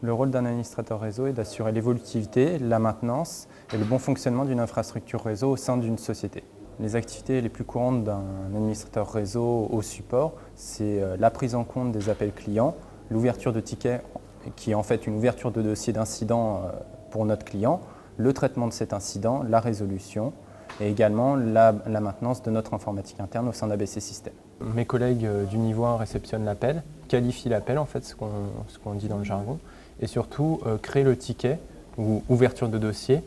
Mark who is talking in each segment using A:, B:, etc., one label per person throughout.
A: Le rôle d'un administrateur réseau est d'assurer l'évolutivité, la maintenance et le bon fonctionnement d'une infrastructure réseau au sein d'une société. Les activités les plus courantes d'un administrateur réseau au support, c'est la prise en compte des appels clients, l'ouverture de tickets qui est en fait une ouverture de dossier d'incident pour notre client, le traitement de cet incident, la résolution et également la maintenance de notre informatique interne au sein d'ABC System. Mes collègues du niveau 1 réceptionnent l'appel, qualifient l'appel en fait, ce qu'on dit dans le jargon, et surtout créent le ticket ou ouverture de dossier.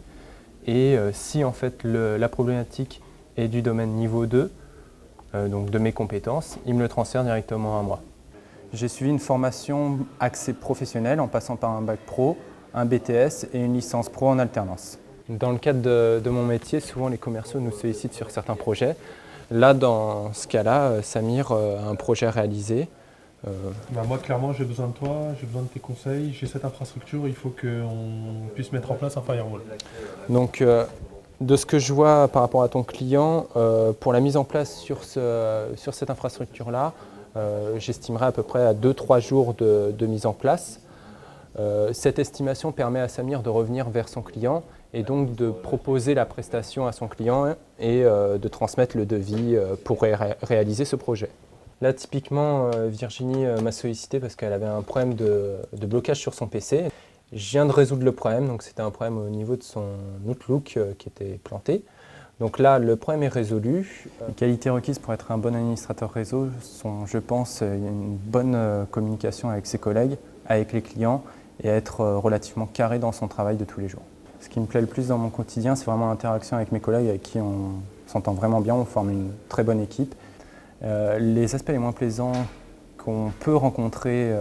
A: Et si en fait la problématique est du domaine niveau 2, donc de mes compétences, ils me le transfèrent directement à moi. J'ai suivi une formation axée professionnelle en passant par un bac pro, un BTS et une licence pro en alternance. Dans le cadre de mon métier, souvent les commerciaux nous sollicitent sur certains projets. Là, dans ce cas-là, Samir a un projet réalisé.
B: Moi, clairement, j'ai besoin de toi, j'ai besoin de tes conseils, j'ai cette infrastructure, il faut qu'on puisse mettre en place un firewall.
A: Donc, de ce que je vois par rapport à ton client, pour la mise en place sur cette infrastructure-là, j'estimerais à peu près à 2-3 jours de mise en place. Cette estimation permet à Samir de revenir vers son client et donc de proposer la prestation à son client et de transmettre le devis pour réaliser ce projet. Là, typiquement, Virginie m'a sollicité parce qu'elle avait un problème de blocage sur son PC. Je viens de résoudre le problème, donc c'était un problème au niveau de son Outlook qui était planté. Donc là, le problème est résolu. Les qualités requises pour être un bon administrateur réseau sont, je pense, une bonne communication avec ses collègues, avec les clients et être relativement carré dans son travail de tous les jours. Ce qui me plaît le plus dans mon quotidien, c'est vraiment l'interaction avec mes collègues avec qui on s'entend vraiment bien, on forme une très bonne équipe. Les aspects les moins plaisants qu'on peut rencontrer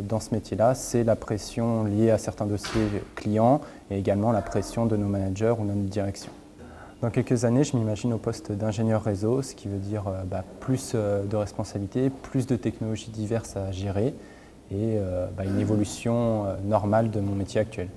A: dans ce métier-là, c'est la pression liée à certains dossiers clients et également la pression de nos managers ou de notre direction. Dans quelques années, je m'imagine au poste d'ingénieur réseau, ce qui veut dire plus de responsabilités, plus de technologies diverses à gérer et une évolution normale de mon métier actuel.